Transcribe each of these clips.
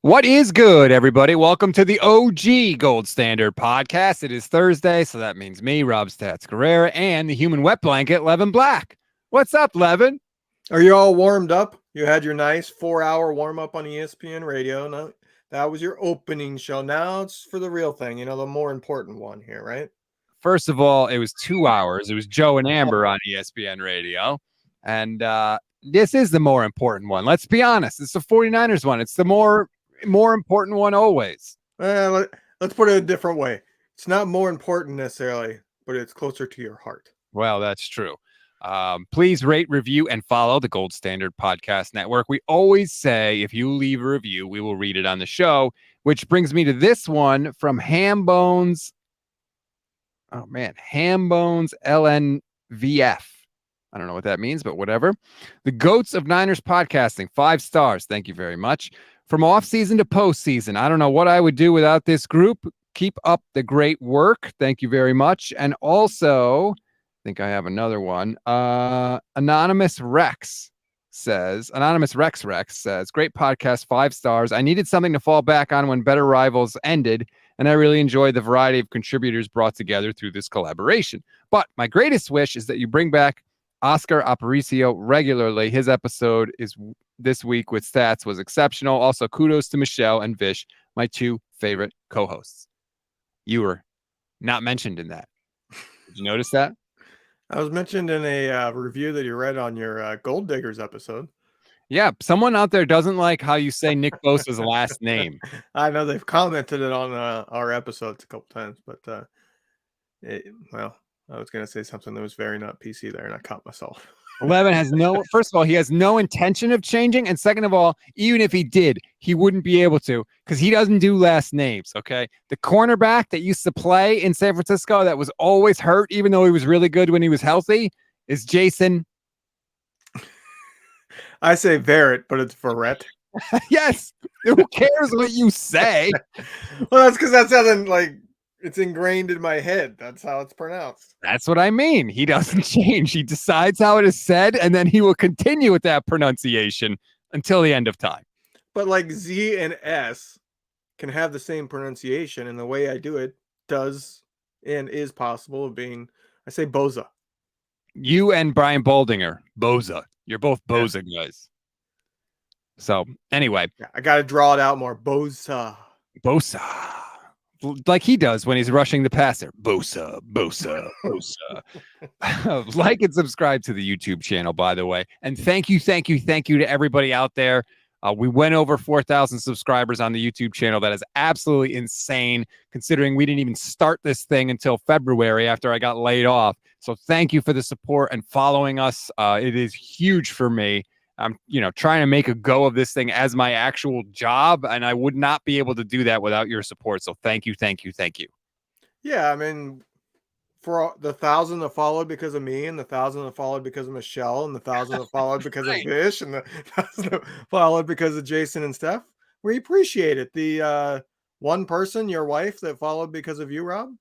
What is good, everybody? Welcome to the OG Gold Standard podcast. It is Thursday, so that means me, Rob Stats Guerrera, and the human wet blanket, Levin Black. What's up, Levin? Are you all warmed up? You had your nice 4-hour warm-up on ESPN radio. No, that was your opening show. Now it's for the real thing, the more important one here, right? First of all, it was 2 hours. It was Joe and Amber on ESPN radio. And this is the more important one. Let's be honest. It's the 49ers one. It's the more important one always. Let's put it a different way. It's not more important necessarily, but it's closer to your heart. Well, that's true. Please rate, review, and follow the Gold Standard Podcast Network. We always say if you leave a review, we will read it on the show, which brings me to this one from Hambones. Oh, man. Hambones LNVF. I don't know what that means, but whatever. The Goats of Niners Podcasting, 5 stars. Thank you very much. From offseason to postseason, I don't know what I would do without this group. Keep up the great work. Thank you very much. And also, I think I have another one. Anonymous Rex says, great podcast, 5 stars. I needed something to fall back on when Better Rivals ended, and I really enjoyed the variety of contributors brought together through this collaboration. But my greatest wish is that you bring back Oscar Aparicio regularly. His episode is this week with Stats was exceptional. Also, kudos to Michelle and Vish, my 2 favorite co-hosts. You were not mentioned in that. Did you notice that? I was mentioned in a review that you read on your Gold Diggers episode. Yeah, someone out there doesn't like how you say Nick Bosa's last name. I know they've commented it on our episodes a couple times, but I was going to say something that was very not PC there, and I caught myself. Levin has first of all, he has no intention of changing. And second of all, even if he did, he wouldn't be able to because he doesn't do last names. Okay. The cornerback that used to play in San Francisco that was always hurt, even though he was really good when he was healthy, is Jason. I say Verrett, but it's Verrett. Yes. Who cares what you say? Well, that's because that's how it's ingrained in my head. That's how it's pronounced. That's what I mean. He doesn't change. He decides how it is said, and then he will continue with that pronunciation until the end of time. But like Z and S can have the same pronunciation, and the way I do it does and is possible of being, I say Bosa. You and Brian Baldinger, Bosa. You're both Bosa guys. So anyway. Yeah, I got to draw it out more. Bosa. Like he does when he's rushing the passer. Bosa. Like and subscribe to the YouTube channel, by the way. And thank you to everybody out there. We went over 4,000 subscribers on the YouTube channel. That is absolutely insane, considering we didn't even start this thing until February after I got laid off. So thank you for the support and following us. It is huge for me. I'm, trying to make a go of this thing as my actual job, and I would not be able to do that without your support. So thank you. Yeah, I mean, for the 1,000 that followed because of me, and the 1,000 that followed because of Michelle, and the 1,000 that followed because of Vish, and the 1,000 that followed because of Jason and Steph, we appreciate it. The one person, your wife, that followed because of you, Rob,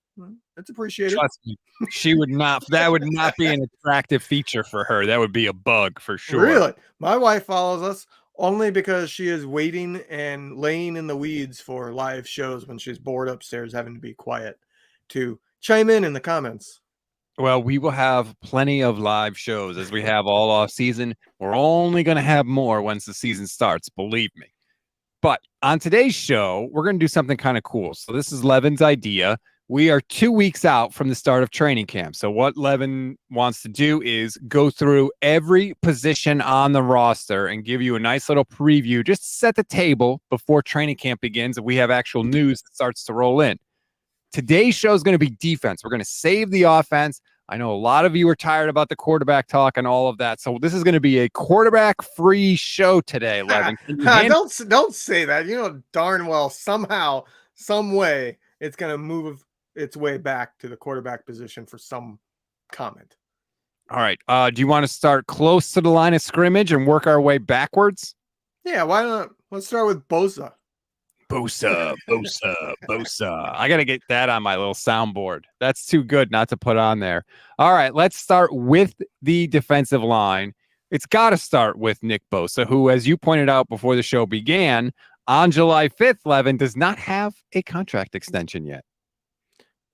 it's appreciated. Trust me, she would not. That would not be an attractive feature for her. That would be a bug for sure. Really, my wife follows us only because she is waiting and laying in the weeds for live shows when she's bored upstairs, having to be quiet, to chime in the comments. Well, we will have plenty of live shows as we have all off season. We're only going to have more once the season starts, believe me. But on today's show, we're going to do something kind of cool. So this is Levin's idea. We are 2 weeks out from the start of training camp. So what Levin wants to do is go through every position on the roster and give you a nice little preview. Just set the table before training camp begins and we have actual news that starts to roll in. Today's show is going to be defense. We're going to save the offense. I know a lot of you are tired about the quarterback talk and all of that. So this is going to be a quarterback-free show today, Levin. Don't say that. You know darn well somehow, some way, it's going to move its way back to the quarterback position for some comment. All right. Do you want to start close to the line of scrimmage and work our way backwards? Yeah, why not? Let's start with Bosa. Bosa. I got to get that on my little soundboard. That's too good not to put on there. All right, let's start with the defensive line. It's got to start with Nick Bosa, who, as you pointed out before the show began, on July 5th, Levin does not have a contract extension yet.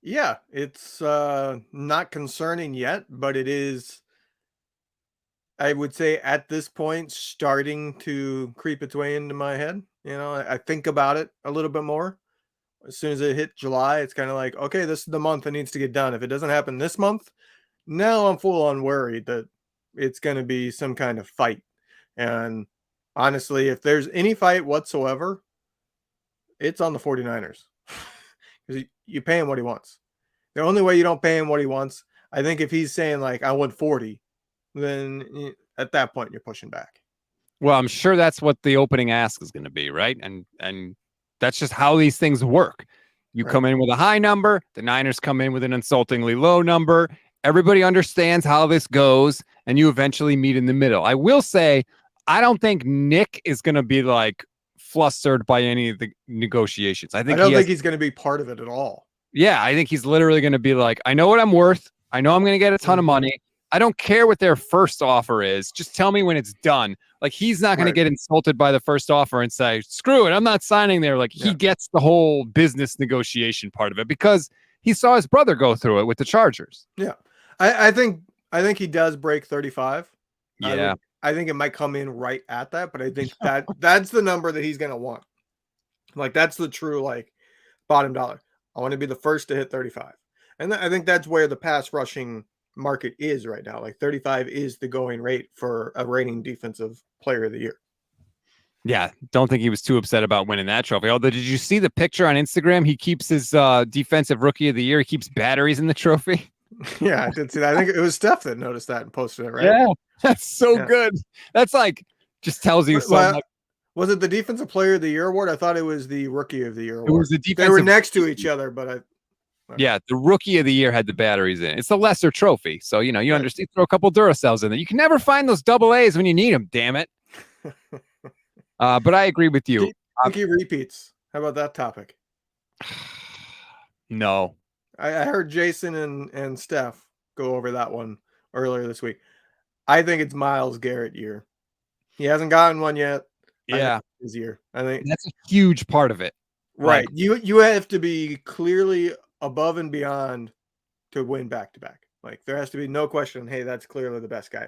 Yeah, it's not concerning yet, but it is, I would say at this point, starting to creep its way into my head. I think about it a little bit more. As soon as it hit July, it's kind of like, okay, this is the month it needs to get done. If it doesn't happen this month, now I'm full on worried that it's going to be some kind of fight. And honestly, if there's any fight whatsoever, it's on the 49ers. Because you pay him what he wants. The only way you don't pay him what he wants, I think if he's saying like, I want 40, then at that point you're pushing back. Well, I'm sure that's what the opening ask is going to be, right? And that's just how these things work. You come in with a high number, the Niners come in with an insultingly low number. Everybody understands how this goes, and you eventually meet in the middle. I will say, I don't think Nick is going to be like flustered by any of the negotiations. I don't think he's going to be part of it at all. Yeah, I think he's literally going to be like, I know what I'm worth. I know I'm going to get a ton of money. I don't care what their first offer is. Just tell me when it's done. Like, he's not going to get insulted by the first offer and say, screw it, I'm not signing there. Like, he gets the whole business negotiation part of it because he saw his brother go through it with the Chargers. Yeah. I think he does break 35. Yeah. I think it might come in right at that, but I think that's the number that he's going to want. Like, that's the true, like, bottom dollar. I want to be the first to hit 35. And I think that's where the pass rushing market is right now. Like, 35 is the going rate for a reigning defensive player of the year. Yeah, don't think he was too upset about winning that trophy. Although, did you see the picture on Instagram? He keeps his defensive rookie of the year. He keeps batteries in the trophy. Yeah, I did see that. I think it was Steph that noticed that and posted it, right? Yeah, that's so good. That's like, just tells you something. Like, was it the defensive player of the year award? I thought it was the rookie of the year award. It was the defensive. They were next to each other, but yeah, the rookie of the year had the batteries in it. It's the lesser trophy. So, you understand, throw a couple Duracells in there. You can never find those double A's when you need them, damn it. But I agree with you. I think he repeats. How about that topic? No. I heard Jason and Steph go over that one earlier this week. I think it's Myles Garrett year. He hasn't gotten one yet. Yeah. His year. I think that's a huge part of it. Right. Like, you have to be clearly above and beyond to win back-to-back. Like, there has to be no question, hey, that's clearly the best guy.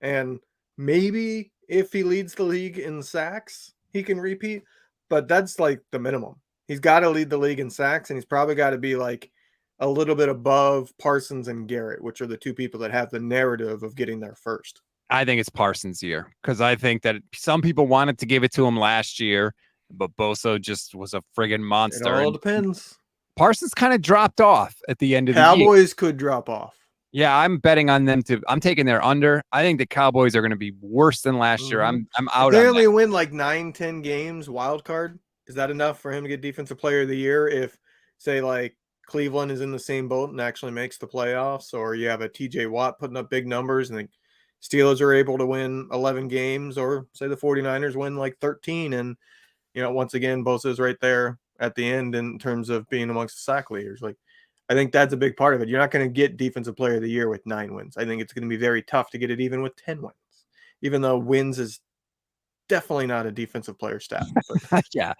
And maybe if he leads the league in sacks, he can repeat, but that's like the minimum. He's got to lead the league in sacks, and he's probably got to be like a little bit above Parsons and Garrett, which are the two people that have the narrative of getting there first. I think it's Parsons' year because I think that some people wanted to give it to him last year, but Bosa just was a friggin' monster. It all depends. Parsons kind of dropped off at the end of the year. Cowboys could drop off. Yeah, I'm betting on them to. I'm taking their under. I think the Cowboys are going to be worse than last year. I'm out. If they only win like 9-10 games wild card, is that enough for him to get defensive player of the year? If, say, like Cleveland is in the same boat and actually makes the playoffs, or you have a TJ Watt putting up big numbers and the Steelers are able to win 11 games, or say the 49ers win like 13, and once again Bosa is right there at the end in terms of being amongst the sack leaders. Like, I think that's a big part of it. You're not going to get defensive player of the year with 9 wins. I think it's going to be very tough to get it even with 10 wins, even though wins is definitely not a defensive player stat. Yeah.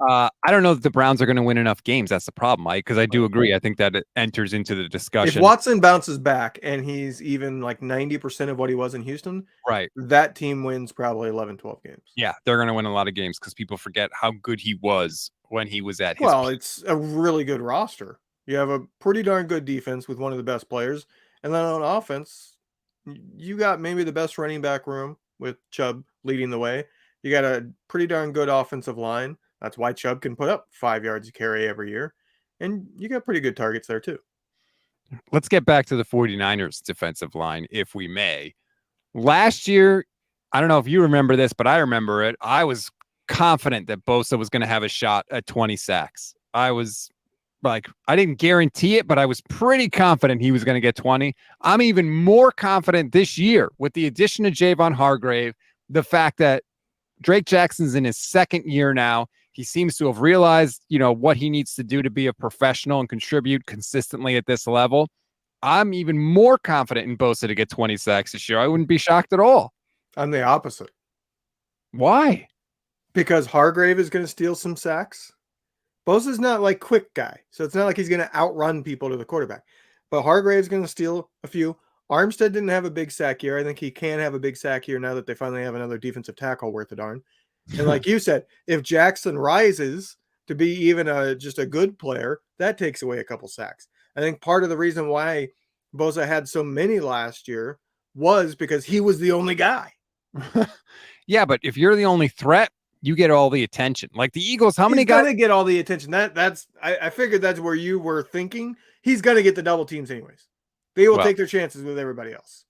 I don't know that the Browns are going to win enough games. That's the problem, Mike, because I do agree. I think that it enters into the discussion. If Watson bounces back and he's even like 90% of what he was in Houston, right, that team wins probably 11, 12 games. Yeah, they're going to win a lot of games because people forget how good he was when he was at his peak. It's a really good roster. You have a pretty darn good defense with one of the best players. And then on offense, you got maybe the best running back room with Chubb leading the way. You got a pretty darn good offensive line. That's why Chubb can put up 5 yards a carry every year. And you got pretty good targets there too. Let's get back to the 49ers defensive line, if we may. Last year, I don't know if you remember this, but I remember it. I was confident that Bosa was going to have a shot at 20 sacks. I was like, I didn't guarantee it, but I was pretty confident he was going to get 20. I'm even more confident this year with the addition of Javon Hargrave, the fact that Drake Jackson's in his second year now. He seems to have realized, what he needs to do to be a professional and contribute consistently at this level. I'm even more confident in Bosa to get 20 sacks this year. I wouldn't be shocked at all. I'm the opposite. Why? Because Hargrave is going to steal some sacks. Bosa's not like quick guy, so it's not like he's going to outrun people to the quarterback. But Hargrave's going to steal a few. Armstead didn't have a big sack here. I think he can have a big sack here now that they finally have another defensive tackle worth a darn. And like you said, if Jackson rises to be even just a good player, that takes away a couple sacks. I think part of the reason why Bosa had so many last year was because he was the only guy. Yeah, but if you're the only threat, you get all the attention. Like the Eagles, how many guys? He's gonna get all the attention. I figured that's where you were thinking. He's gonna get the double teams anyways. They will take their chances with everybody else.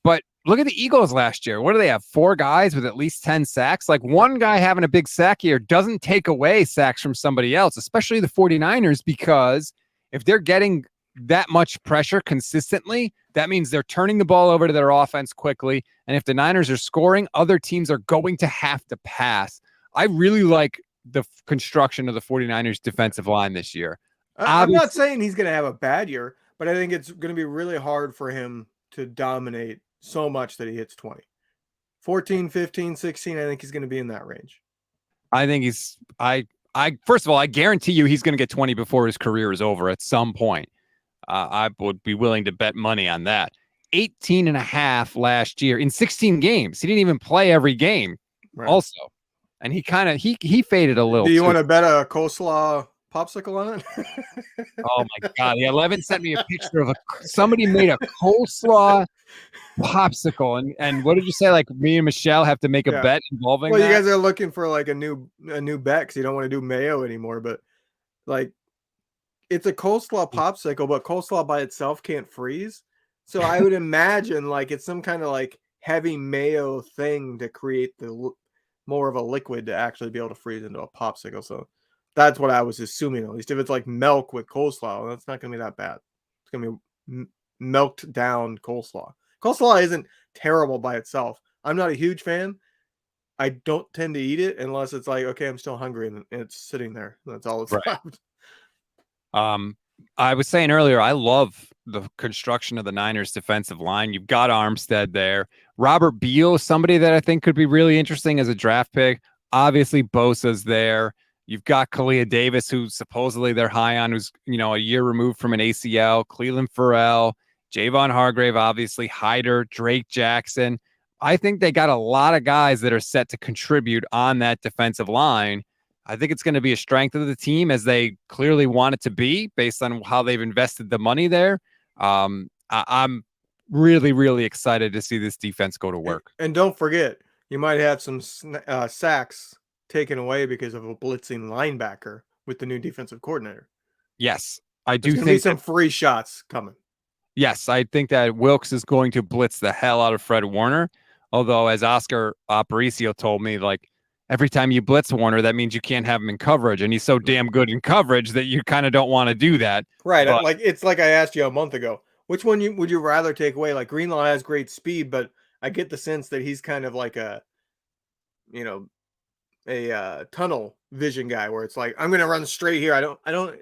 But look at the Eagles last year. What do they have? 4 guys with at least 10 sacks? Like one guy having a big sack here doesn't take away sacks from somebody else, especially the 49ers, because if they're getting that much pressure consistently, that means they're turning the ball over to their offense quickly. And if the Niners are scoring, other teams are going to have to pass. I really like the construction of the 49ers defensive line this year. I'm not saying he's going to have a bad year, but I think it's going to be really hard for him to dominate so much that he hits 20. 14, 15, 16, I think he's going to be in that range. I think first of all, I guarantee you he's going to get 20 before his career is over at some point. I would be willing to bet money on that. 18.5 last year in 16 games. He didn't even play every game also. And he kind of, he faded a little. Do you want to bet a coleslaw popsicle on it? Oh my God. Yeah. Levin sent me a picture of somebody made a coleslaw popsicle. And what did you say? Like me and Michelle have to make a bet involving you guys are looking for like a new bet because you don't want to do mayo anymore, but like it's a coleslaw popsicle, but coleslaw by itself can't freeze. So I would imagine like it's some kind of like heavy mayo thing to create the more of a liquid to actually be able to freeze into a popsicle. So that's what I was assuming, at least. If it's like milk with coleslaw, that's not going to be that bad. It's going to be milked down coleslaw. Coleslaw isn't terrible by itself. I'm not a huge fan. I don't tend to eat it unless it's like, okay, I'm still hungry and it's sitting there. That's all it's left. I was saying earlier, I love the construction of the Niners defensive line. You've got Armstead there. Robert Beal, somebody that I think could be really interesting as a draft pick. Obviously, Bosa's there. You've got Kalia Davis, who supposedly they're high on, who's, a year removed from an ACL. Cleveland Farrell, Javon Hargrave, obviously, Hyder, Drake Jackson. I think they got a lot of guys that are set to contribute on that defensive line. I think it's going to be a strength of the team, as they clearly want it to be based on how they've invested the money there. I'm really, really excited to see this defense go to work. And don't forget, you might have some sacks taken away because of a blitzing linebacker with the new defensive coordinator. Yes, I do think there's some free shots coming. Yes, I think that Wilkes is going to blitz the hell out of Fred Warner. Although, as Oscar Aparicio told me, like, every time you blitz Warner, that means you can't have him in coverage. And he's so damn good in coverage that you kind of don't want to do that. Right. But, like, it's like I asked you a month ago, which one would you rather take away? Like, Greenlaw has great speed, but I get the sense that he's kind of like a tunnel vision guy where it's like, I'm going to run straight here. I don't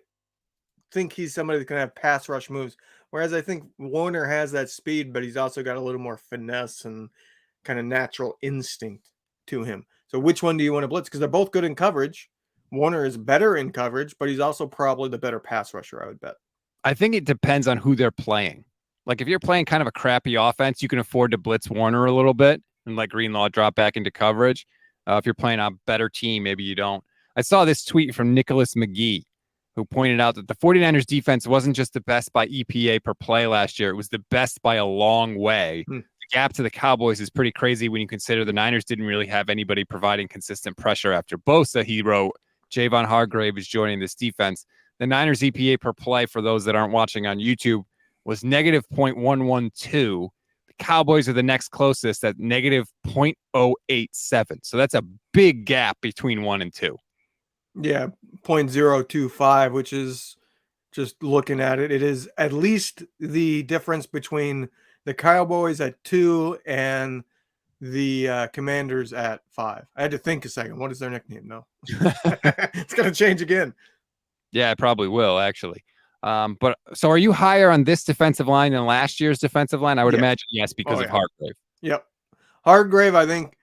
think he's somebody that's going to have pass rush moves. Whereas I think Warner has that speed, but he's also got a little more finesse and kind of natural instinct to him. So which one do you want to blitz? Because they're both good in coverage. Warner is better in coverage, but he's also probably the better pass rusher, I would bet. I think it depends on who they're playing. Like if you're playing kind of a crappy offense, you can afford to blitz Warner a little bit and let Greenlaw drop back into coverage. If you're playing a better team, maybe you don't. I saw this tweet from Nicholas McGee, who pointed out that the 49ers defense wasn't just the best by EPA per play last year. It was the best by a long way. The gap to the Cowboys is pretty crazy when you consider the Niners didn't really have anybody providing consistent pressure after Bosa. He wrote, Javon Hargrave is joining this defense. The Niners EPA per play, for those that aren't watching on YouTube, was negative 0.112. The Cowboys are the next closest at negative 0.087. So that's a big gap between 1 and 2. Yeah, 0.025, which is, just looking at it, it is at least the difference between the Cowboys at 2 and the Commanders at 5. I had to think a second. What is their nickname? No. It's going to change again. Yeah, it probably will, actually. But so are you higher on this defensive line than last year's defensive line? I would imagine yes, because of Hargrave. Yep. Hargrave, I think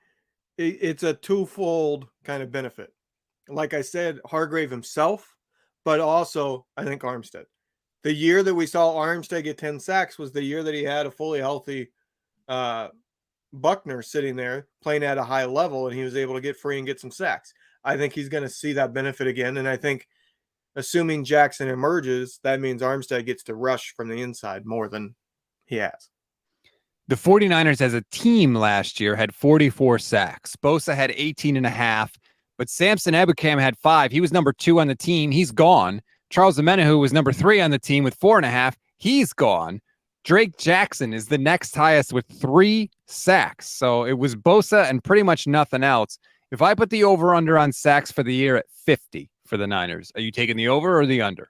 it's a twofold kind of benefit. Like I said, Hargrave himself, but also I think Armstead. The year that we saw Armstead get 10 sacks was the year that he had a fully healthy Buckner sitting there playing at a high level, and he was able to get free and get some sacks. I think he's going to see that benefit again. And I think, assuming Jackson emerges, that means Armstead gets to rush from the inside more than he has. The 49ers as a team last year had 44 sacks. Bosa had 18 and a half, but Samson Ebukam had 5. He was number 2 on the team. He's gone. Charles Omenihu was number 3 on the team with 4.5. He's gone. Drake Jackson is the next highest with 3 sacks. So it was Bosa and pretty much nothing else. If I put the over-under on sacks for the year at 50 for the Niners, are you taking the over or the under?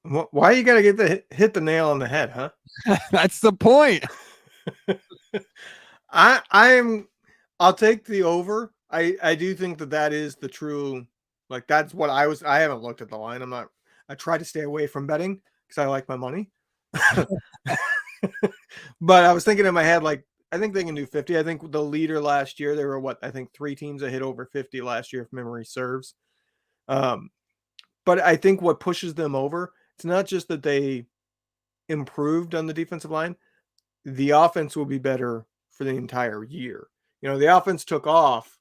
Why you got to hit the nail on the head, huh? That's the point. I'll take the over. I do think that is the true, like, that's what I haven't looked at the line. I try to stay away from betting because I like my money. But I was thinking in my head, like, I think they can do 50. I think the leader last year, there were I think 3 teams that hit over 50 last year, if memory serves. But I think what pushes them over, it's not just that they improved on the defensive line. The offense will be better for the entire year. The offense took off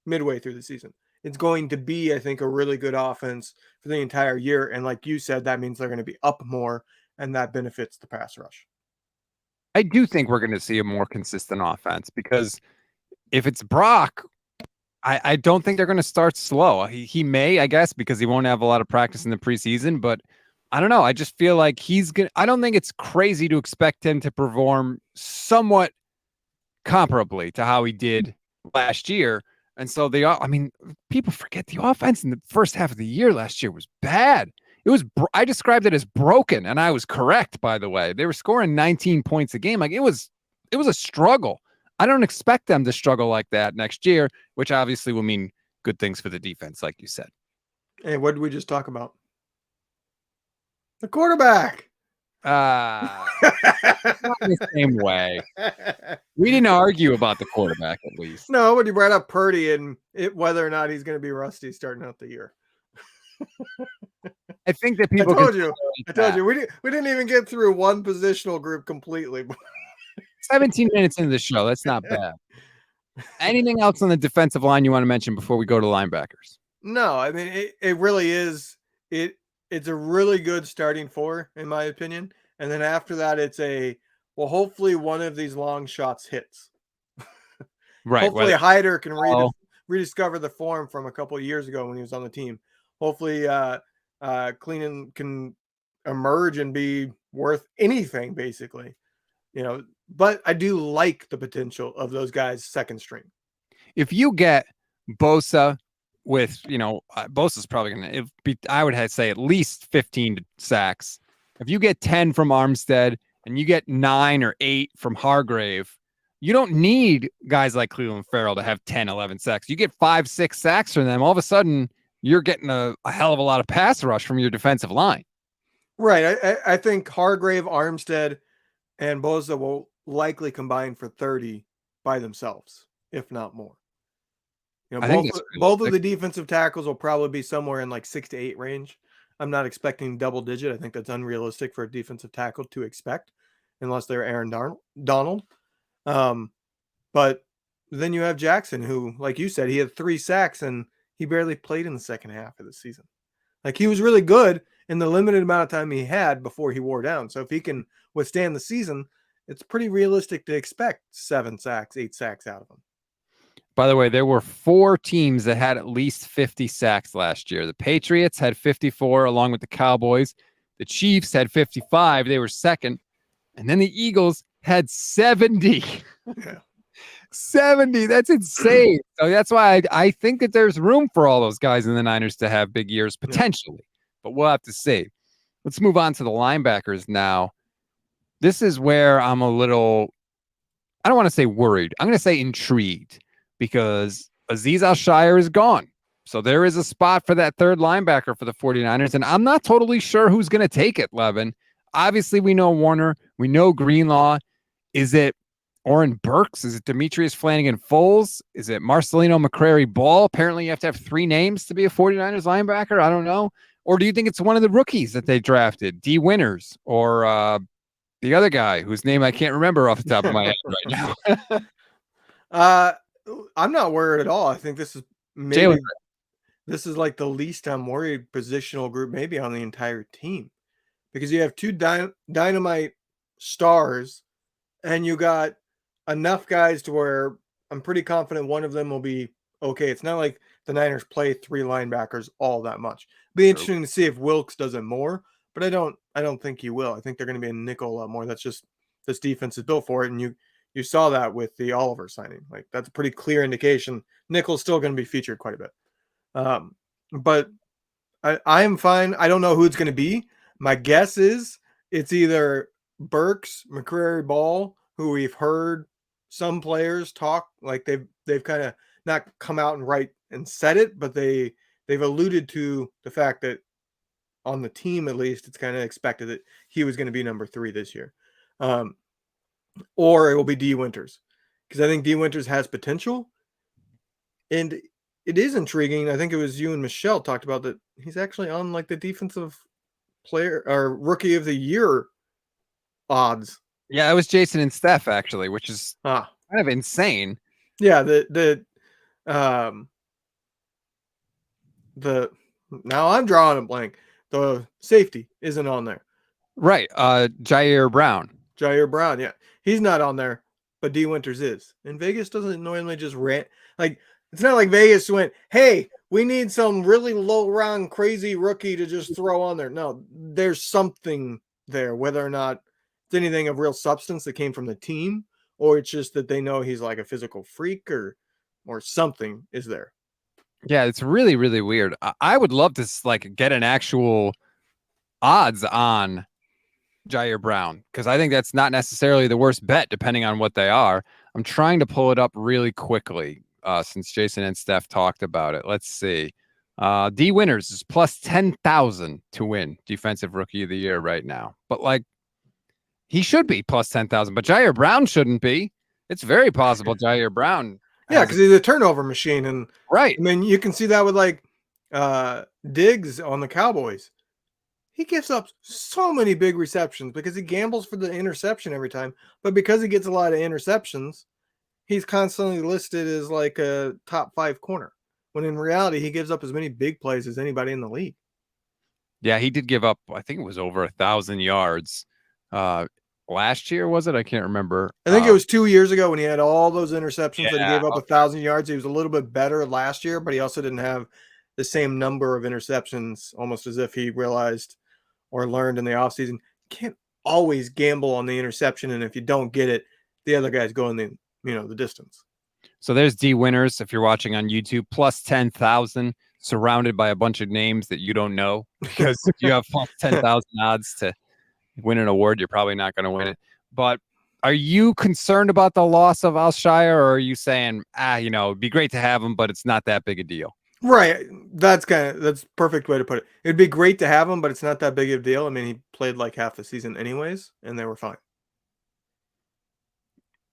midway through the season. It's going to be, I think, a really good offense for the entire year. And like you said, that means they're going to be up more, and that benefits the pass rush. I do think we're going to see a more consistent offense because if it's Brock, I don't think they're going to start slow. He may, I guess, because he won't have a lot of practice in the preseason, but I don't know. I just feel like I don't think it's crazy to expect him to perform somewhat comparably to how he did last year. And so people forget the offense in the first half of the year last year was bad. I described it as broken, and I was correct, by the way. They were scoring 19 points a game. Like, it was a struggle. I don't expect them to struggle like that next year, which obviously will mean good things for the defense, like you said. Hey, what did we just talk about? The quarterback. Not the same way. We didn't argue about the quarterback, at least. No, but you brought up Purdy and whether or not he's going to be rusty starting out the year. I think that people. I told you. We didn't even get through one positional group completely. 17 minutes into the show. That's not bad. Anything else on the defensive line you want to mention before we go to linebackers? No, I mean, it really is. It's a really good starting 4, in my opinion. And then after that, it's hopefully one of these long shots hits. Right. Hopefully Hyder can rediscover the form from a couple of years ago when he was on the team. Hopefully Cleenan can emerge and be worth anything, basically. But I do like the potential of those guys' second string. If you get Bosa with, Bosa's probably going to be, I would say, at least 15 sacks. If you get 10 from Armstead and you get 9 or 8 from Hargrave, you don't need guys like Cleveland Farrell to have 10, 11 sacks. You get 5, 6 sacks from them. All of a sudden, you're getting a hell of a lot of pass rush from your defensive line. Right. I think Hargrave, Armstead, and Bosa will likely combine for 30 by themselves, if not more. Both of the defensive tackles will probably be somewhere in like 6 to 8 range. I'm not expecting double digit. I think that's unrealistic for a defensive tackle to expect, unless they're Aaron Donald. But then you have Jackson, who, like you said, he had 3 sacks and he barely played in the second half of the season. Like, he was really good in the limited amount of time he had before he wore down. So if he can withstand the season, it's pretty realistic to expect 7 sacks, 8 sacks out of him. By the way, there were 4 teams that had at least 50 sacks last year. The Patriots had 54, along with the Cowboys. The Chiefs had 55. They were second. And then the Eagles had 70. Yeah. 70. That's insane. So that's why I think that there's room for all those guys in the Niners to have big years potentially. But we'll have to see. Let's move on to the linebackers now. This is where I'm a little, I don't want to say worried. I'm going to say intrigued, because Azeez Al-Shaair is gone. So there is a spot for that third linebacker for the 49ers, and I'm not totally sure who's going to take it, Levin. Obviously, we know Warner. We know Greenlaw. Is it Oren Burks? Is it Demetrius Flanagan Foles? Is it Marcelino McCrary Ball? Apparently, you have to have 3 names to be a 49ers linebacker. I don't know. Or do you think it's one of the rookies that they drafted, D Winters, or the other guy whose name I can't remember off the top of my head right now? I'm not worried at all. I think this is Jalen. this is like the least I'm worried positional group maybe on the entire team, because you have 2 dynamite stars, and you got enough guys to where I'm pretty confident one of them will be okay. It's not like the Niners play 3 linebackers all that much. Be interesting to see if Wilkes does it more, but I don't think he will. I think they're going to be a nickel a lot more. That's just, this defense is built for it, and you saw that with the Oliver signing. Like, that's a pretty clear indication. Nickel's still going to be featured quite a bit. But I am fine. I don't know who it's going to be. My guess is it's either Burks, McCrary Ball, who we've heard some players talk like they've kind of not come out and right and said it, but they've alluded to the fact that on the team, at least, it's kind of expected that he was going to be number 3 this year. Or it will be D Winters, because I think D Winters has potential. And it is intriguing. I think it was you and Michelle talked about that he's actually on like the defensive player or rookie of the year odds. Yeah, it was Jason and Steph actually, which is kind of insane. Yeah, the now I'm drawing a blank. The safety isn't on there. Right. Ji'Ayir Brown. Ji'Ayir Brown, yeah. He's not on there, but D Winters is. And Vegas doesn't normally just rant. Like, it's not like Vegas went, hey, we need some really low round crazy rookie to just throw on there. No, there's something there, whether or not it's anything of real substance that came from the team, or it's just that they know he's like a physical freak, or something is there. Yeah, it's really, really weird. I would love to like get an actual odds on Ji'Ayir Brown, because I think that's not necessarily the worst bet, depending on what they are. I'm trying to pull it up really quickly since Jason and Steph talked about it. Let's see. D Winters is plus 10,000 to win Defensive Rookie of the Year right now. But like, he should be plus 10,000, but Ji'Ayir Brown shouldn't be. It's very possible Ji'Ayir Brown. Yeah, because he's a turnover machine. And right. I mean, you can see that with like Diggs on the Cowboys. He gives up so many big receptions because he gambles for the interception every time. But because he gets a lot of interceptions, he's constantly listed as like a top 5 corner, when in reality, he gives up as many big plays as anybody in the league. Yeah, he did give up, I think it was over 1,000 yards last year, was it? I can't remember. I think it was 2 years ago when he had all those interceptions that he gave up okay. 1,000 yards. He was a little bit better last year, but he also didn't have the same number of interceptions, almost as if he realized or learned in the offseason. You can't always gamble on the interception, and if you don't get it, the other guy's going the distance. So there's D Winters, if you're watching on YouTube, plus 10,000, surrounded by a bunch of names that you don't know, because if you have plus 10,000 odds to win an award, you're probably not going to win it. But are you concerned about the loss of Al-Shaair, or are you saying, it'd be great to have him, but it's not that big a deal? Right. That's perfect way to put it. It'd be great to have him, but it's not that big of a deal. I mean, he played like half the season anyways, and they were fine.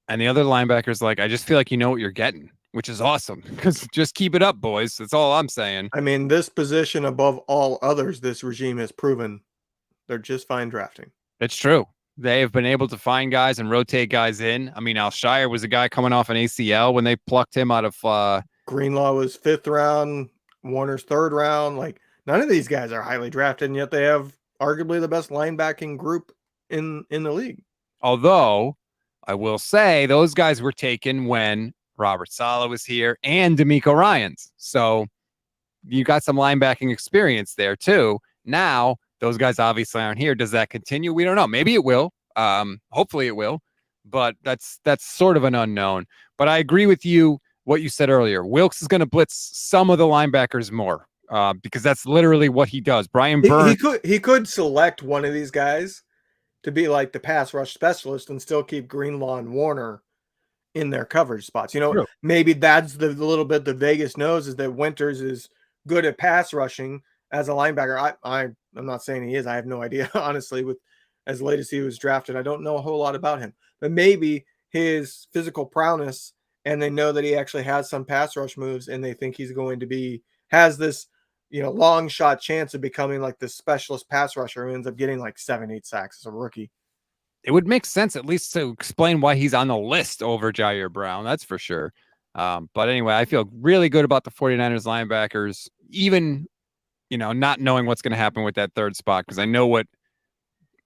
And the other linebackers, like, I just feel like you know what you're getting, which is awesome, because just keep it up, boys. That's all I'm saying. I mean, this position above all others, this regime has proven they're just fine drafting. It's true. They have been able to find guys and rotate guys in. I mean, Al-Shaair was a guy coming off an ACL when they plucked him out of Greenlaw was 5th round, Warner's 3rd round. Like, none of these guys are highly drafted, and yet they have arguably the best linebacking group in the league. Although I will say those guys were taken when Robert Saleh was here and DeMeco Ryans. So you got some linebacking experience there too. Now those guys obviously aren't here. Does that continue? We don't know. Maybe it will. Hopefully it will. But that's sort of an unknown. But I agree with you. What you said earlier, Wilkes is going to blitz some of the linebackers more because that's literally what he does. Brian Burns. He could select one of these guys to be like the pass rush specialist and still keep Greenlaw and Warner in their coverage spots. True. Maybe that's the little bit that Vegas knows, is that Winters is good at pass rushing as a linebacker. I'm not saying he is. I have no idea, honestly. With as late as he was drafted, I don't know a whole lot about him. But maybe his physical prowess, and they know that he actually has some pass rush moves, and they think he's going to has this, long shot chance of becoming like this specialist pass rusher who ends up getting like 7-8 sacks as a rookie. It would make sense at least to explain why he's on the list over Ji'Ayir Brown. That's for sure. But anyway, I feel really good about the 49ers linebackers, even, not knowing what's going to happen with that third spot, because I know what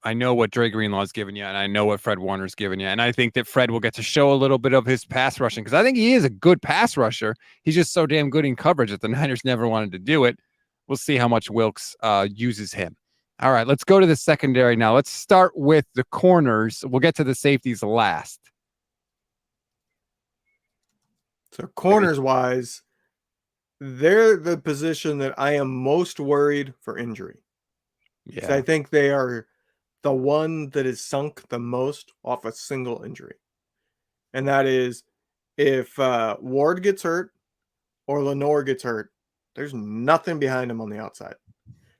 Dre Greenlaw's given you, and I know what Fred Warner's given you. And I think that Fred will get to show a little bit of his pass rushing, because I think he is a good pass rusher. He's just so damn good in coverage that the Niners never wanted to do it. We'll see how much Wilks uses him. All right, let's go to the secondary now. Let's start with the corners. We'll get to the safeties last. So corners-wise, they're the position that I am most worried for injury. Yeah. I think they are the one that is sunk the most off a single injury. And that is if Ward gets hurt or Lenoir gets hurt, there's nothing behind him on the outside.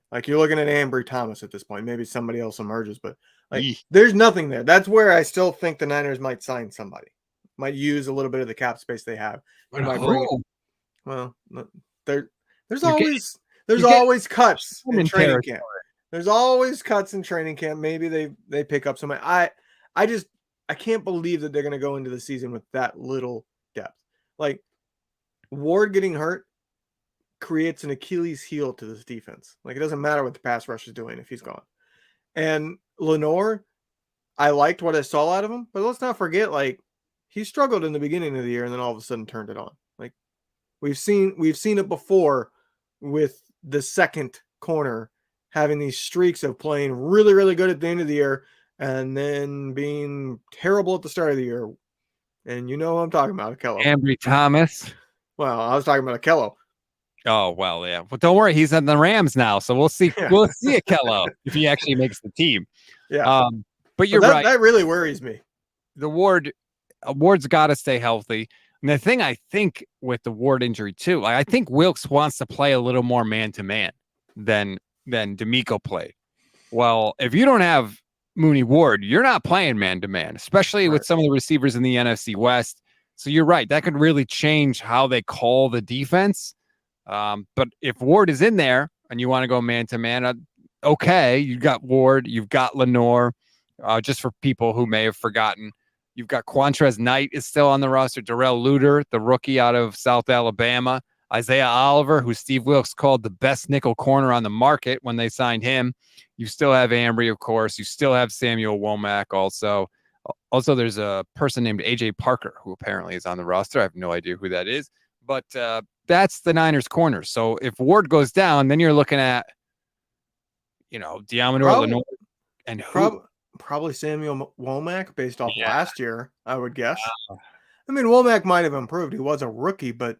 Like, you're looking at Ambry Thomas at this point. Maybe somebody else emerges, but there's nothing there. That's where I still think the Niners might sign somebody. Might use a little bit of the cap space they have. Well, there's always cuts in training camp. There's always cuts in training camp. Maybe they pick up somebody. I can't believe that they're going to go into the season with that little depth. Like, Ward getting hurt creates an Achilles heel to this defense. Like, it doesn't matter what the pass rush is doing if he's gone. And Lenoir, I liked what I saw out of him, but let's not forget, like, he struggled in the beginning of the year and then all of a sudden turned it on. Like, we've seen it before with the second corner having these streaks of playing really, really good at the end of the year and then being terrible at the start of the year. And you know what I'm talking about, Akello. Ambry Thomas. Well, I was talking about Akello. Oh, well, yeah. Well, don't worry. He's in the Rams now, so we'll see. Yeah. We'll see Akello if he actually makes the team. Yeah. But you're right. That really worries me. The Ward's got to stay healthy. And the thing I think with the Ward injury too, I think Wilks wants to play a little more man-to-man than D'Amico played. Well, if you don't have Mooney Ward, you're not playing man-to-man, especially with some of the receivers in the NFC West. So you're right. That could really change how they call the defense. But if Ward is in there and you want to go man-to-man, okay, you've got Ward, you've got Lenoir. Just for people who may have forgotten, you've got Quantrez Knight is still on the roster. Darrell Luter, the rookie out of South Alabama. Isaiah Oliver, who Steve Wilks called the best nickel corner on the market when they signed him. You still have Ambry, of course. You still have Samuel Womack also. Also, there's a person named A.J. Parker, who apparently is on the roster. I have no idea who that is. But that's the Niners' corner. So if Ward goes down, then you're looking at, Diamador, Lenoir, and who? Probably Samuel Womack based off last year, I would guess. I mean, Womack might have improved. He was a rookie, but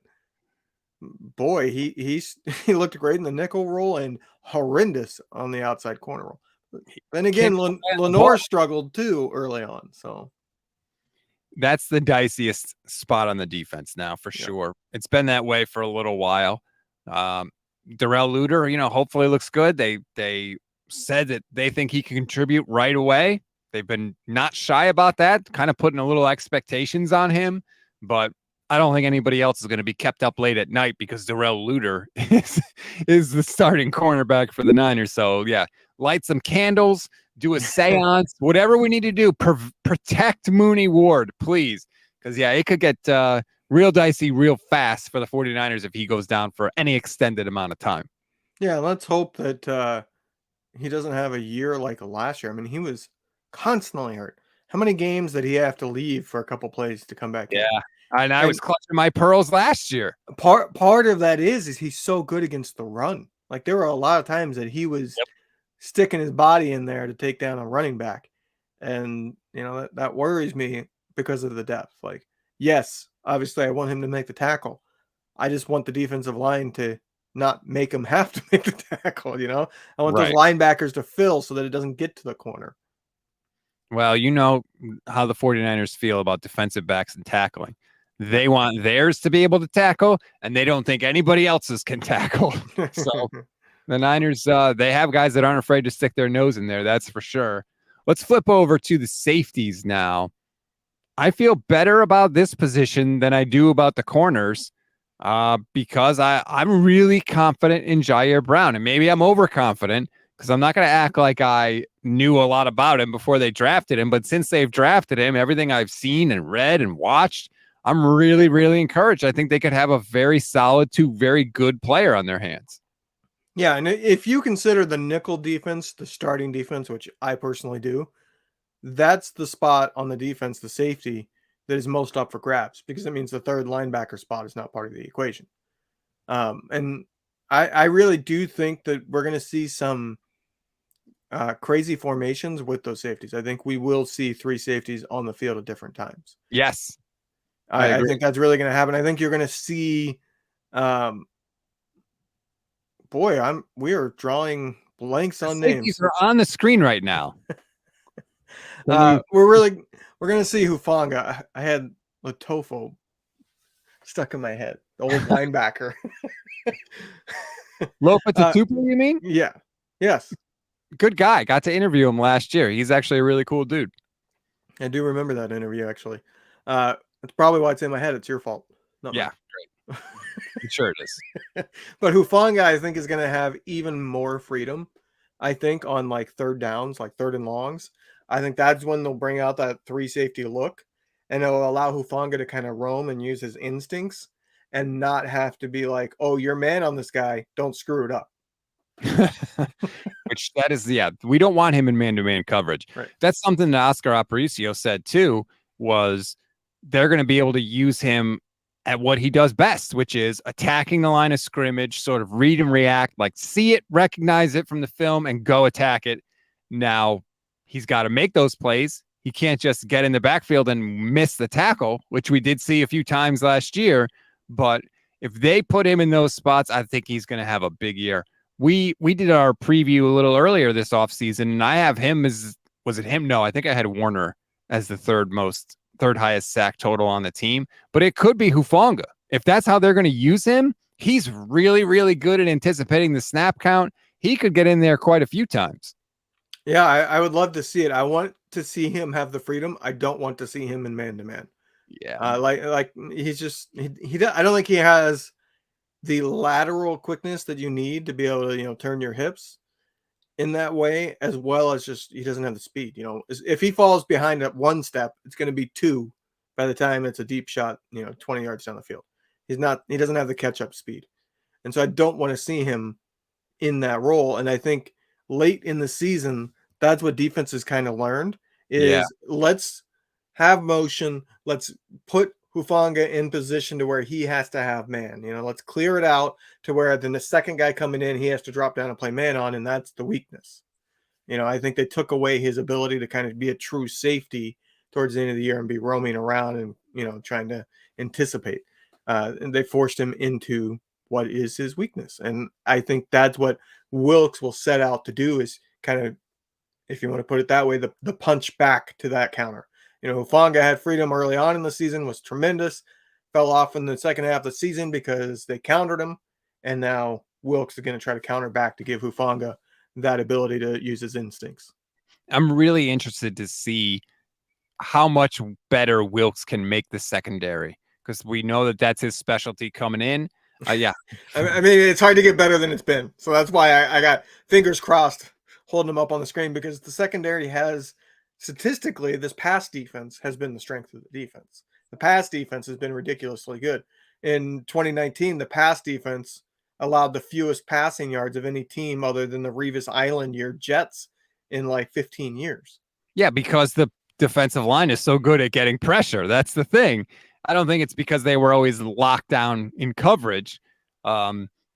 boy, he looked great in the nickel role and horrendous on the outside corner role. Then again, Lenoir struggled too early on. So that's the diciest spot on the defense now for sure. It's been that way for a little while. Darrell Luter, hopefully looks good. They said that they think he can contribute right away. They've been not shy about that, kind of putting a little expectations on him, but I don't think anybody else is going to be kept up late at night because Darrell Luter is the starting cornerback for the Niners. So yeah, light some candles, do a seance, whatever we need to do. Protect Mooney Ward, please. Because it could get real dicey real fast for the 49ers if he goes down for any extended amount of time. Yeah, let's hope that he doesn't have a year like last year. I mean, he was constantly hurt. How many games did he have to leave for a couple plays to come back in? And I was clutching my pearls last year. Part of that is he's so good against the run. Like, there were a lot of times that he was sticking his body in there to take down a running back. And, that worries me because of the depth. Like, yes, obviously I want him to make the tackle. I just want the defensive line to not make him have to make the tackle, I want those linebackers to fill so that it doesn't get to the corner. Well, you know how the 49ers feel about defensive backs and tackling. They want theirs to be able to tackle, and they don't think anybody else's can tackle. So the Niners, they have guys that aren't afraid to stick their nose in there. That's for sure. Let's flip over to the safeties now. I feel better about this position than I do about the corners because I'm really confident in Ji'Ayir Brown. And maybe I'm overconfident because I'm not going to act like I knew a lot about him before they drafted him. But since they've drafted him, everything I've seen and read and watched, I'm really, really encouraged. I think they could have a very solid to very good player on their hands. Yeah, and if you consider the nickel defense the starting defense, which I personally do, that's the spot on the defense, the safety, that is most up for grabs because it means the third linebacker spot is not part of the equation. And I really do think that we're going to see some crazy formations with those safeties. I think we will see three safeties on the field at different times. Yes, I I agree. think that's really going to happen. I think you're going to see, um, we are drawing blanks The on safeties names. are on the screen right now. We're going to see Hufanga. I had Latofo stuck in my head, the old linebacker. Lopa Tatupu, you mean? Yeah. Yes. Good guy. Got to interview him last year. He's actually a really cool dude. I do remember that interview, actually. It's probably why it's in my head. It's your fault. Not Yeah, mine. great. I'm sure it is. But Hufanga, I think, is going to have even more freedom. I think on like third downs, like third and longs. I think that's when they'll bring out that three safety look, and it'll allow Hufanga to kind of roam and use his instincts, and not have to be like, "Oh, you're man on this guy. Don't screw it up." Which that is, yeah, we don't want him in man-to-man coverage. Right. That's something that Oscar Aparicio said too, was they're going to be able to use him at what he does best, which is attacking the line of scrimmage, sort of read and react, like see it, recognize it from the film, and go attack it. Now, he's got to make those plays. He can't just get in the backfield and miss the tackle, which we did see a few times last year. But if they put him in those spots, I think he's going to have a big year. We did our preview a little earlier this offseason, and I have him as, was it him? No, I think I had Warner as the third highest sack total on the team, but it could be Hufanga. If that's how they're going to use him, he's really, really good at anticipating the snap count. He could get in there quite a few times. Yeah, I would love to see it. I want to see him have the freedom. I don't want to see him in man-to-man. Yeah. Like he's just I don't think he has the lateral quickness that you need to be able to, turn your hips in that way, as well as just he doesn't have the speed. If he falls behind at one step, it's going to be two by the time it's a deep shot, 20 yards down the field. He doesn't have the catch-up speed. And so I don't want to see him in that role. And I think late in the season, that's what defenses kind of learned is let's have motion. Let's put Hufanga in position to where he has to have man. Let's clear it out to where then the second guy coming in, he has to drop down and play man on, and that's the weakness. I think they took away his ability to kind of be a true safety towards the end of the year and be roaming around and, trying to anticipate. And they forced him into what is his weakness. And I think that's what Wilkes will set out to do is kind of, if you want to put it that way, the punch back to that counter. Hufanga had freedom early on in the season, was tremendous, fell off in the second half of the season because they countered him. And now Wilkes is going to try to counter back to give Hufanga that ability to use his instincts. I'm really interested to see how much better Wilkes can make the secondary because we know that that's his specialty coming in. Yeah. I mean, it's hard to get better than it's been. So that's why I got fingers crossed holding him up on the screen because the secondary has statistically, this pass defense has been the strength of the defense. The pass defense has been ridiculously good. In 2019, the pass defense allowed the fewest passing yards of any team other than the Revis Island year Jets in like 15 years. Yeah, because the defensive line is so good at getting pressure. That's the thing. I don't think it's because they were always locked down in coverage.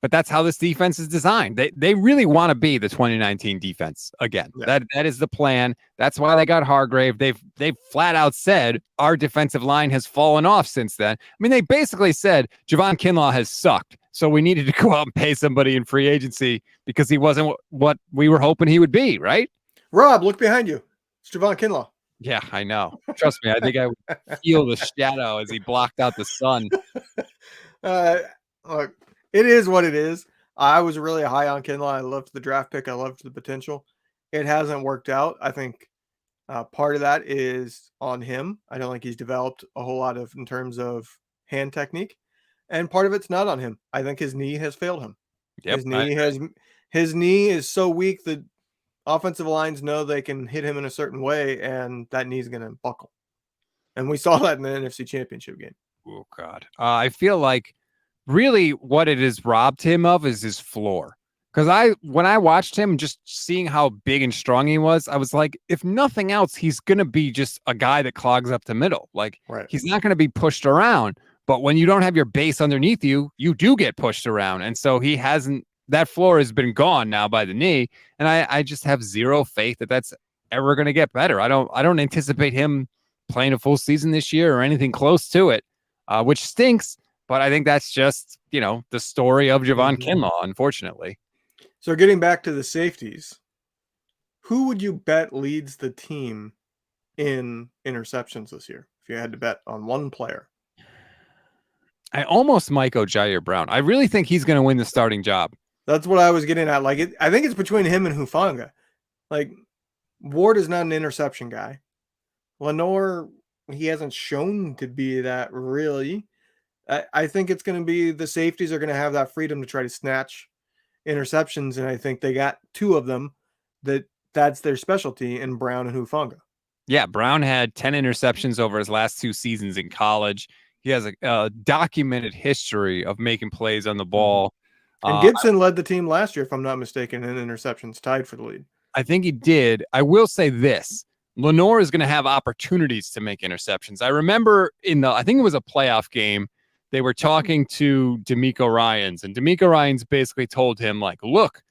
But that's how this defense is designed. They really want to be the 2019 defense again. Yeah. That is the plan. That's why they got Hargrave. They've flat out said our defensive line has fallen off since then. I mean, they basically said Javon Kinlaw has sucked. So we needed to go out and pay somebody in free agency because he wasn't what we were hoping he would be, right? Rob, look behind you. It's Javon Kinlaw. Yeah, I know. Trust me, I think I would feel the shadow as he blocked out the sun. Look, it is what it is. I was really high on Kinlaw. I loved the draft pick. I loved the potential. It hasn't worked out. I think Part of that is on him. I don't think he's developed a whole lot in terms of hand technique, and part of it's not on him. I think his knee has failed him. Yep. His knee is so weak that offensive lines know they can hit him in a certain way, and that knee's going to buckle. And we saw that in the NFC Championship game. Oh God. I feel like really what it has robbed him of is his floor. Because when I watched him, just seeing how big and strong he was, I was like, if nothing else, he's gonna be just a guy that clogs up the middle. Like he's not gonna be pushed around. But when you don't have your base underneath you, you do get pushed around. And so he hasn't. That floor has been gone now by the knee, and I just have zero faith that that's ever gonna get better. I don't anticipate him playing a full season this year or anything close to it, which stinks. But I think that's just, the story of Javon Kinlaw, unfortunately. So getting back to the safeties, who would you bet leads the team in interceptions this year if you had to bet on one player? I almost might go Ji'Ayir Brown. I really think he's going to win the starting job. That's what I was getting at. I think it's between him and Hufanga. Ward is not an interception guy. Lenore, he hasn't shown to be that really. I think it's going to be the safeties are going to have that freedom to try to snatch interceptions, and I think they got two of them that's their specialty in Brown and Hufanga. Yeah, Brown had 10 interceptions over his last 2 seasons in college. He has a documented history of making plays on the ball. And Gibson led the team last year, if I'm not mistaken, in interceptions, tied for the lead. I think he did. I will say this. Lenore is going to have opportunities to make interceptions. I remember I think it was a playoff game, they were talking to D'Amico Ryans, and D'Amico Ryans basically told him, look,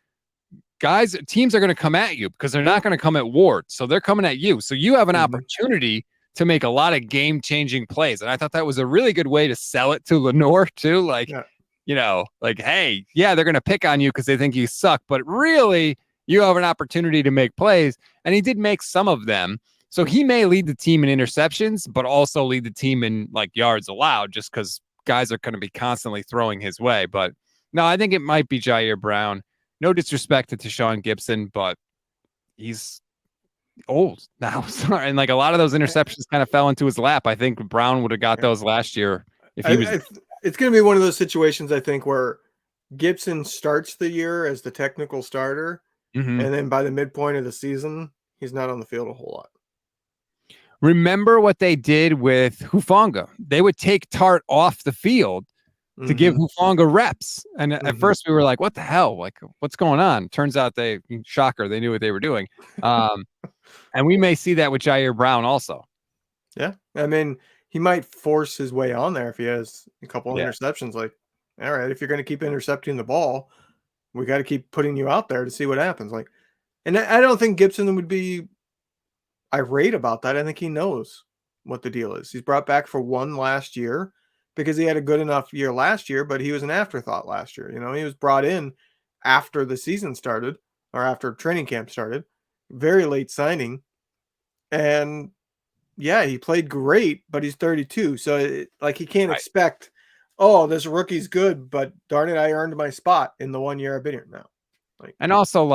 guys, teams are going to come at you because they're not going to come at Ward. So they're coming at you. So you have an opportunity to make a lot of game-changing plays. And I thought that was a really good way to sell it to Lenore, too. Hey, yeah, they're going to pick on you because they think you suck. But really, you have an opportunity to make plays. And he did make some of them. So he may lead the team in interceptions, but also lead the team in yards allowed just because guys are going to be constantly throwing his way. But no, I think it might be Ji'Ayir Brown. No disrespect to Tashawn Gibson, but he's old now. Sorry. And a lot of those interceptions kind of fell into his lap. I think Brown would have got those last year if he was. It's going to be one of those situations, I think, where Gibson starts the year as the technical starter, and then by the midpoint of the season, he's not on the field a whole lot. Remember what they did with Hufanga? They would take Tart off the field to give Hufanga reps. And at first we were like, what the hell? What's going on? Turns out they knew what they were doing. And we may see that with Ji'Ayir Brown also. Yeah. I mean, he might force his way on there if he has a couple of interceptions. All right, if you're going to keep intercepting the ball, we got to keep putting you out there to see what happens. And I don't think Gibson would be irate about that. I think he knows what the deal is. He's brought back for one last year because he had a good enough year last year, but he was an afterthought last year. He was brought in after the season started or after training camp started, very late signing. And yeah, he played great, but he's 32. So he can't expect, this rookie's good, but darn it, I earned my spot in the 1 year I've been here now. And also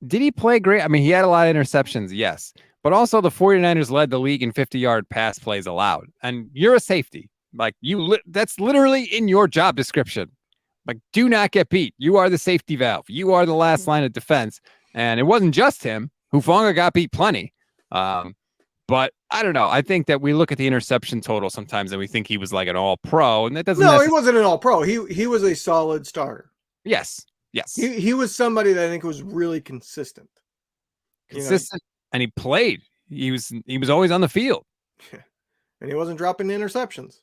did he play great? I mean, he had a lot of interceptions. Yes. But also the 49ers led the league in 50-yard pass plays allowed. And you're a safety. That's literally in your job description. Do not get beat. You are the safety valve. You are the last line of defense. And it wasn't just him. Hufanga got beat plenty. But I don't know. I think that we look at the interception total sometimes and we think he was an all-pro. And that doesn't he wasn't an all-pro. He was a solid starter. Yes. He was somebody that I think was really consistent. And he played. He was always on the field. And he wasn't dropping the interceptions.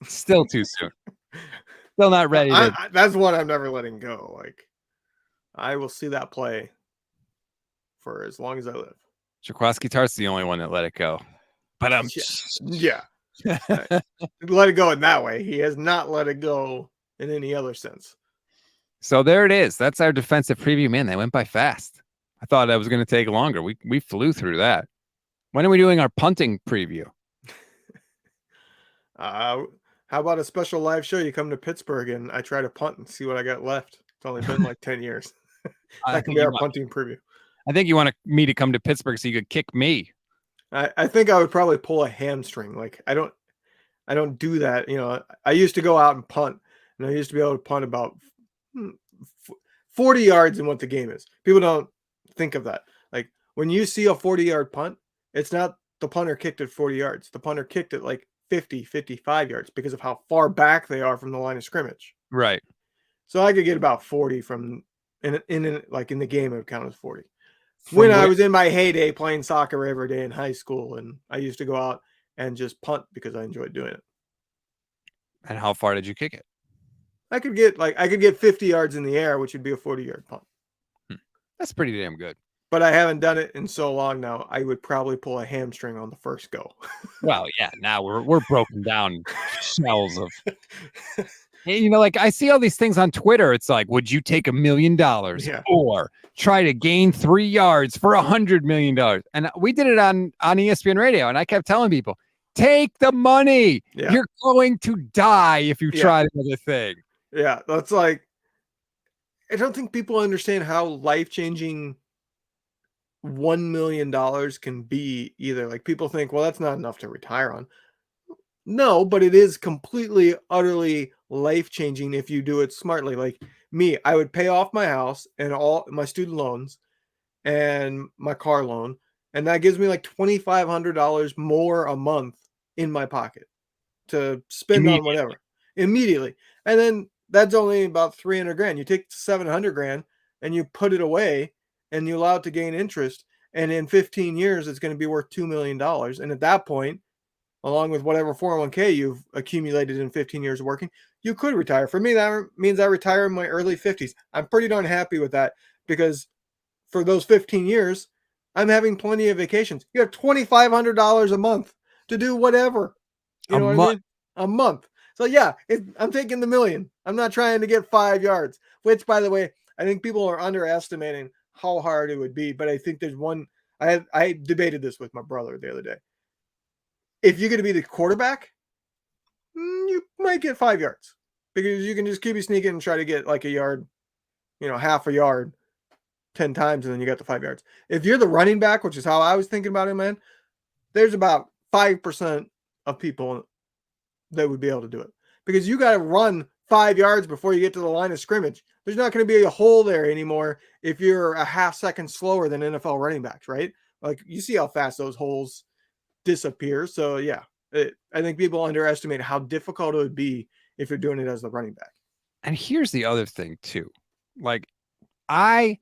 Still too soon. Still not ready. That's one I'm never letting go. I will see that play for as long as I live. Jaquaski Tartt's the only one that let it go. But let it go in that way. He has not let it go in any other sense. So there it is. That's our defensive preview. Man, they went by fast. I thought that was going to take longer. We flew through that. When are we doing our punting preview? How about a special live show? You come to Pittsburgh and I try to punt and see what I got left. It's only been 10 years. That can be our punting preview. I think you want me to come to Pittsburgh so you could kick me. I think I would probably pull a hamstring. Like I don't do that. I used to go out and punt, and I used to be able to punt about 40 yards in what the game is. People don't think of that. Like when you see a 40-yard punt, it's not the punter kicked at 40 yards. The punter kicked it like 50, 55 yards because of how far back they are from the line of scrimmage. Right. So I could get about 40 from in the game, it would count as 40. From I was in my heyday playing soccer every day in high school, and I used to go out and just punt because I enjoyed doing it. And how far did you kick it? I could get 50 yards in the air, which would be a 40-yard punt. That's pretty damn good. But I haven't done it in so long now. I would probably pull a hamstring on the first go. Well, yeah, now we're broken down shells of like I see all these things on Twitter. It's like, would you take $1 million or try to gain 3 yards for $100 million? And we did it on ESPN radio, and I kept telling people, take the money. Yeah. You're going to die if you try another thing. Yeah, that's like, I don't think people understand how life-changing $1 million can be either. Like people think, well, that's not enough to retire on. No, but it is completely, utterly life-changing if you do it smartly. Like me, I would pay off my house and all my student loans and my car loan, and that gives me like $2,500 more a month in my pocket to spend on whatever immediately. And then that's only about 300 grand. You take 700 grand and you put it away and you allow it to gain interest. And in 15 years, it's going to be worth $2 million. And at that point, along with whatever 401k you've accumulated in 15 years of working, you could retire. For me, that means I retire in my early 50s. I'm pretty darn happy with that because for those 15 years, I'm having plenty of vacations. You have $2,500 a month to do whatever. You know what I mean? A month. So yeah, I'm taking the $1 million. I'm not trying to get 5 yards, which, by the way, I think people are underestimating how hard it would be. But I think there's one. I debated this with my brother the other day. If you're going to be the quarterback, you might get 5 yards because you can just keep sneaking and try to get like a yard, half a yard 10 times, and then you got the 5 yards. If you're the running back, which is how I was thinking about it, man, there's about 5% of people that would be able to do it because you got to run 5 yards before you get to the line of scrimmage. There's not going to be a hole there anymore if you're a half second slower than NFL running backs, right? Like you see how fast those holes disappear. So yeah, I think people underestimate how difficult it would be if you're doing it as the running back. And here's the other thing too. Like I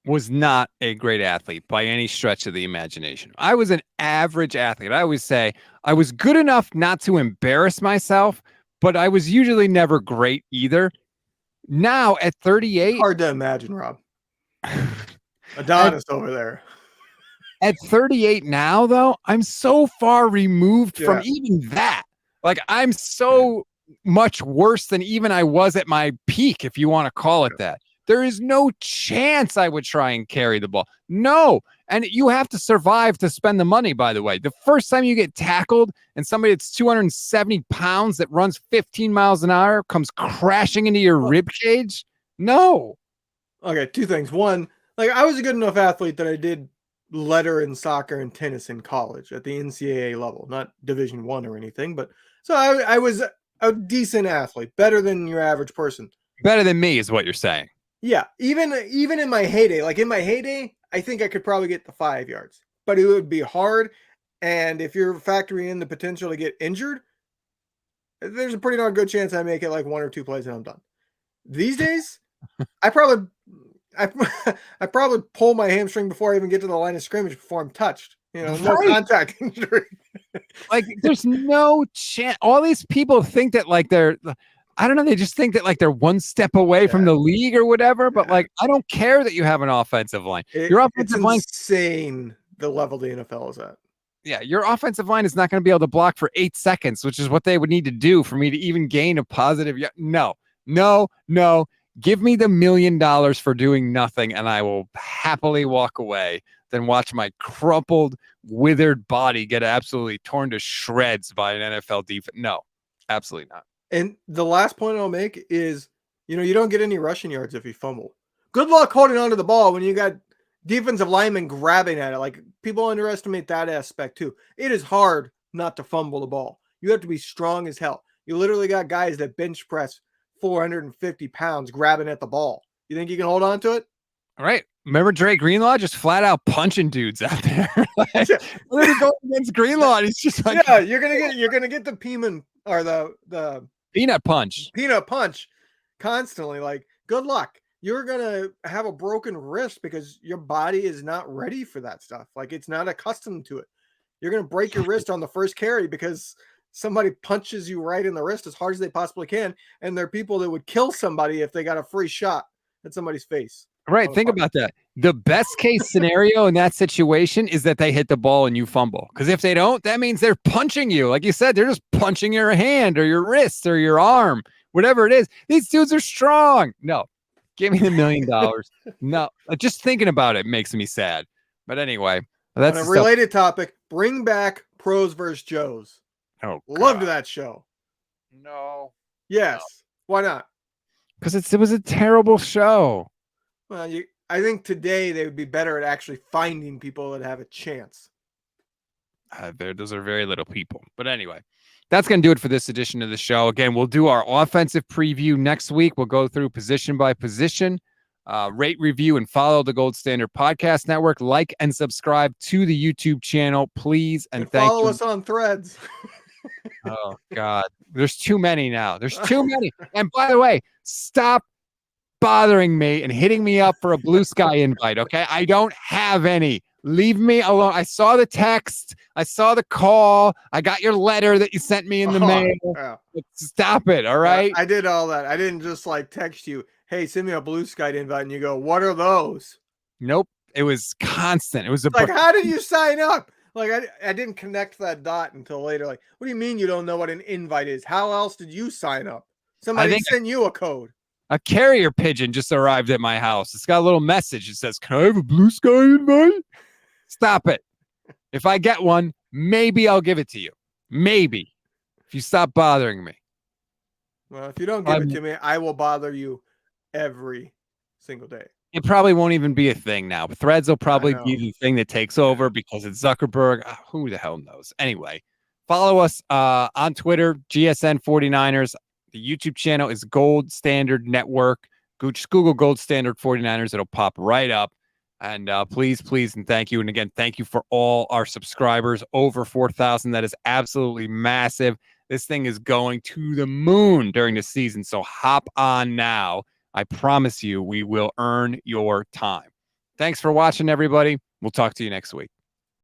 was not a great athlete by any stretch of the imagination. I was an average athlete. I always say I was good enough not to embarrass myself, but I was usually never great either. Now at 38, hard to imagine, Rob. Adonis over there. At 38 now, though, I'm so far removed from even that. Like I'm so much worse than even I was at my peak, if you want to call it that. There is no chance I would try and carry the ball. No. And you have to survive to spend the money, by the way. The first time you get tackled and somebody that's 270 pounds that runs 15 miles an hour comes crashing into your rib cage. No. Okay, two things. One, like I was a good enough athlete that I did letter in soccer and tennis in college at the NCAA level, not Division I or anything. But so I was a decent athlete, better than your average person. Better than me is what you're saying. Yeah, even in my heyday, I think I could probably get the 5 yards, but it would be hard. And if you're factoring in the potential to get injured, there's a pretty darn good chance I make it like 1 or 2 plays and I'm done. These days, I probably pull my hamstring before I even get to the line of scrimmage before I'm touched. No contact injury. Like there's no chance. All these people think that like I don't know. They just think that like they're one step away from the league or whatever. But like, I don't care that you have an offensive line. Your offensive line, insane. The level the NFL is at. Yeah, your offensive line is not going to be able to block for 8 seconds, which is what they would need to do for me to even gain a positive. No. Give me the $1 million for doing nothing, and I will happily walk away than watch my crumpled, withered body get absolutely torn to shreds by an NFL defense. No, absolutely not. And the last point I'll make is, you don't get any rushing yards if you fumble. Good luck holding onto the ball when you got defensive linemen grabbing at it. Like, people underestimate that aspect too. It is hard not to fumble the ball. You have to be strong as hell. You literally got guys that bench press 450 pounds grabbing at the ball. You think you can hold on to it? All right. Remember Dre Greenlaw just flat out punching dudes out there. Like, literally going against Greenlaw. He's just like, yeah, you're gonna get the Peeman or the peanut punch constantly. Like, good luck. You're gonna have a broken wrist because your body is not ready for that stuff. Like, it's not accustomed to it. You're gonna break your wrist on the first carry because somebody punches you right in the wrist as hard as they possibly can, and there are people that would kill somebody if they got a free shot at somebody's face. Right. Think about that. The best case scenario in that situation is that they hit the ball and you fumble. Because if they don't, that means they're punching you. Like you said, they're just punching your hand or your wrist or your arm, whatever it is. These dudes are strong. No, give me the $1 million. No, just thinking about it makes me sad. But anyway, that's on a related topic. Bring back Pros vs. Joes. Oh, loved that show. No. Yes. No. Why not? Because it was a terrible show. Well, I think today they would be better at actually finding people that have a chance. Those are very little people. But anyway, that's going to do it for this edition of the show. Again, we'll do our offensive preview next week. We'll go through position by position, rate, review, and follow the Gold Standard Podcast Network. Like and subscribe to the YouTube channel, please. And thank you. Follow us on Threads. Oh, God. There's too many now. There's too many. And by the way, stop bothering me and hitting me up for a Blue Sky invite. Okay. I don't have any. Leave me alone. I saw the text. I saw the call. I got your letter that you sent me in the mail. Yeah. Stop it. All right. I did all that. I didn't just like text you, hey, send me a Blue Sky invite. And you go, what are those? Nope. It was constant. It was like, how did you sign up? Like, I didn't connect that dot until later. Like, what do you mean you don't know what an invite is? How else did you sign up? Somebody sent you a code. A carrier pigeon just arrived at my house. It's got a little message. It says, can I have a Blue Sky invite? Stop it. If I get one, maybe I'll give it to you. Maybe. If you stop bothering me. Well, if you don't give it to me, I will bother you every single day. It probably won't even be a thing now. But Threads will probably be the thing that takes over because it's Zuckerberg. Who the hell knows? Anyway, follow us on Twitter, GSN 49ers. The YouTube channel is Gold Standard Network. Just Google Gold Standard 49ers. It'll pop right up. And please, and thank you. And again, thank you for all our subscribers. Over 4,000. That is absolutely massive. This thing is going to the moon during the season. So hop on now. I promise you, we will earn your time. Thanks for watching, everybody. We'll talk to you next week.